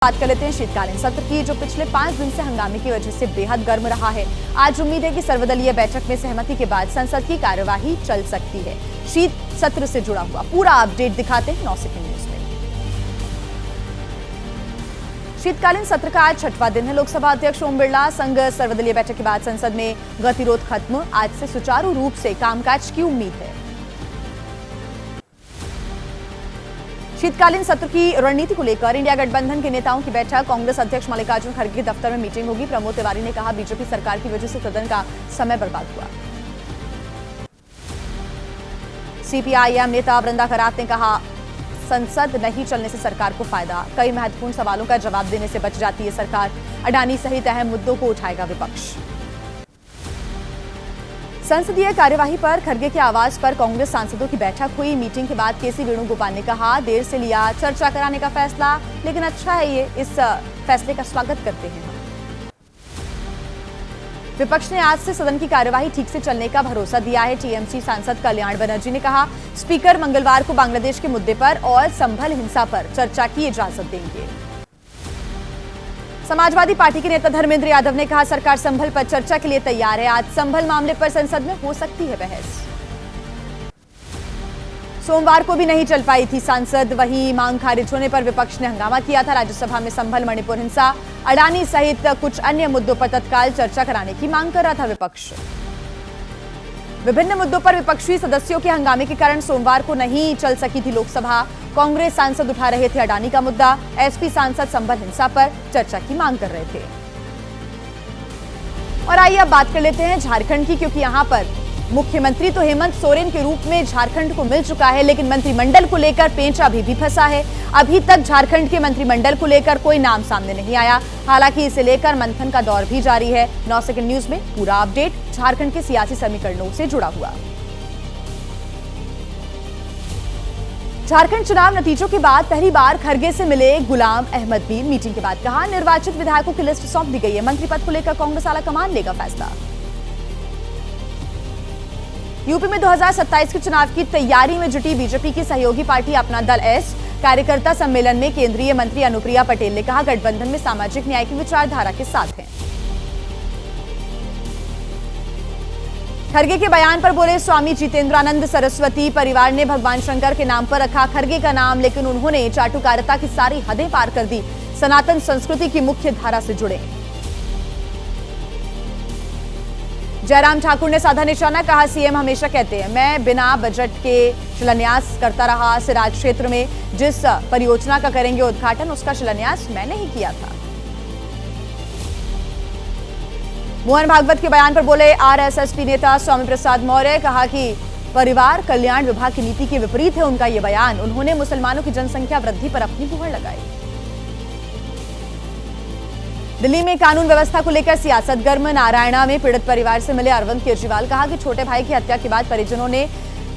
बात कर लेते हैं शीतकालीन सत्र की, जो पिछले 5 दिन से हंगामे की वजह से बेहद गर्म रहा है। आज उम्मीद है कि सर्वदलीय बैठक में सहमति के बाद संसद की कार्यवाही चल सकती है। शीत सत्र से जुड़ा हुआ पूरा अपडेट दिखाते हैं 9 सेकंड न्यूज में। शीतकालीन सत्र का आज 6वां दिन है। लोकसभा अध्यक्ष ओम बिरला संग सर्वदलीय बैठक के बाद संसद में गतिरोध खत्म। आज से सुचारू रूप से कामकाज की उम्मीद है। शीतकालीन सत्र की रणनीति को लेकर इंडिया गठबंधन के नेताओं की बैठक। कांग्रेस अध्यक्ष मल्लिकार्जुन खड़गे के दफ्तर में मीटिंग होगी। प्रमोद तिवारी ने कहा, बीजेपी सरकार की वजह से सदन का समय बर्बाद हुआ। सीपीआईएम नेता वृंदा करात ने कहा, संसद नहीं चलने से सरकार को फायदा। कई महत्वपूर्ण सवालों का जवाब देने से बच जाती है सरकार। अडानी सहित अहम मुद्दों को उठाएगा विपक्ष। संसदीय कार्यवाही पर खड़गे के आवाज पर कांग्रेस सांसदों की बैठक हुई। मीटिंग के बाद केसी वेणुगोपाल ने कहा, देर से लिया चर्चा कराने का फैसला, लेकिन अच्छा है ये, इस फैसले का स्वागत करते हैं हम। विपक्ष ने आज से सदन की कार्यवाही ठीक से चलने का भरोसा दिया है। टीएमसी सांसद कल्याण बनर्जी ने कहा, स्पीकर मंगलवार को बांग्लादेश के मुद्दे पर और संभल हिंसा पर चर्चा की इजाजत देंगे। समाजवादी पार्टी के नेता धर्मेंद्र यादव ने कहा, सरकार संभल पर चर्चा के लिए तैयार है। आज संभल मामले पर संसद में हो सकती है बहस। सोमवार को भी नहीं चल पाई थी सांसद, वहीं मांग खारिज होने पर विपक्ष ने हंगामा किया था। राज्यसभा में संभल, मणिपुर हिंसा, अडानी सहित कुछ अन्य मुद्दों पर तत्काल चर्चा कराने की मांग कर रहा था विपक्ष। विभिन्न मुद्दों पर विपक्षी सदस्यों के हंगामे के कारण सोमवार को नहीं चल सकी थी लोकसभा। कांग्रेस सांसद उठा रहे थे अडानी का मुद्दा, एसपी सांसद संभल हिंसा पर चर्चा की मांग कर रहे थे। और आइए अब बात कर लेते हैं झारखंड की, क्योंकि यहां पर मुख्यमंत्री तो हेमंत सोरेन के रूप में झारखंड को मिल चुका है, लेकिन मंत्रिमंडल को लेकर पेंच अभी भी फंसा है। अभी तक झारखंड के मंत्रिमंडल को लेकर कोई नाम सामने नहीं आया। हालांकि इसे लेकर मंथन का दौर भी जारी है। 9 सेकंड न्यूज में पूरा अपडेट झारखंड के सियासी समीकरणों से जुड़ा हुआ। झारखंड चुनाव नतीजों के बाद पहली बार खड़गे से मिले गुलाम अहमद मीर। मीटिंग के बाद कहा, निर्वाचित विधायकों की लिस्ट सौंप दी गई है। मंत्री पद को लेकर कांग्रेस आला कमान लेगा फैसला। यूपी में 2027 के चुनाव की तैयारी में जुटी बीजेपी की सहयोगी पार्टी अपना दल एस कार्यकर्ता सम्मेलन में केंद्रीय मंत्री अनुप्रिया पटेल ने कहा, गठबंधन में सामाजिक न्याय की विचारधारा के साथ हैं। खड़गे के बयान पर बोले स्वामी जितेंद्रानंद सरस्वती, परिवार ने भगवान शंकर के नाम पर रखा खड़गे का नाम, लेकिन उन्होंने चाटुकारिता की सारी हदें पार कर दी। सनातन संस्कृति की मुख्य धारा से जुड़े। जयराम ठाकुर ने साधा निशाना, कहा, सीएम हमेशा कहते हैं मैं बिना बजट के शिलान्यास करता रहा। सिराज क्षेत्र में जिस परियोजना का करेंगे उद्घाटन, उसका शिलान्यास मैंने ही किया था। मोहन भागवत के बयान पर बोले आरएसएसपी नेता स्वामी प्रसाद मौर्य, कहा कि परिवार कल्याण विभाग की नीति के विपरीत है उनका यह बयान। उन्होंने मुसलमानों की जनसंख्या वृद्धि पर अपनी मुहर लगाई। दिल्ली में कानून व्यवस्था को लेकर सियासत गर्म। नारायणा में पीड़ित परिवार से मिले अरविंद केजरीवाल, कहा कि छोटे भाई की हत्या के बाद परिजनों ने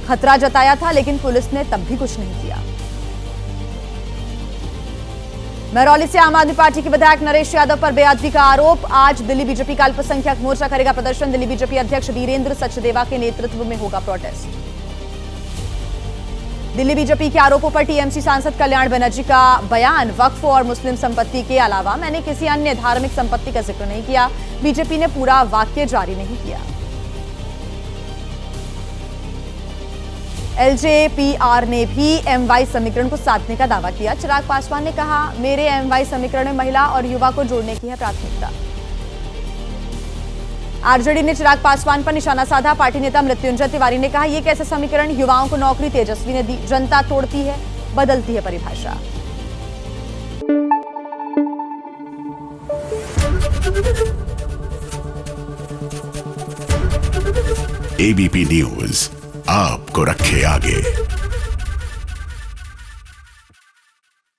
खतरा जताया था, लेकिन पुलिस ने तब भी कुछ नहीं किया। महरौली से आम आदमी पार्टी के विधायक नरेश यादव पर बेअदबी का आरोप। आज दिल्ली बीजेपी का अल्पसंख्यक मोर्चा करेगा प्रदर्शन। दिल्ली बीजेपी अध्यक्ष वीरेंद्र सचदेवा के नेतृत्व में होगा प्रोटेस्ट। दिल्ली बीजेपी के आरोपों पर टीएमसी सांसद कल्याण बनर्जी का बयान, वक्फ और मुस्लिम संपत्ति के अलावा मैंने किसी अन्य धार्मिक संपत्ति का जिक्र नहीं किया। बीजेपी ने पूरा वाक्य जारी नहीं किया। एलजेपीआर ने भी एमवाई समीकरण को साधने का दावा किया। चिराग पासवान ने कहा, मेरे एमवाई समीकरण में महिला और युवा को जोड़ने की है प्राथमिकता। आरजेडी ने चिराग पासवान पर निशाना साधा। पार्टी नेता मृत्युंजय तिवारी ने कहा, यह कैसे समीकरण, युवाओं को नौकरी तेजस्वी ने दी, जनता तोड़ती है, बदलती है परिभाषा। एबीपी न्यूज आपको रखे आगे।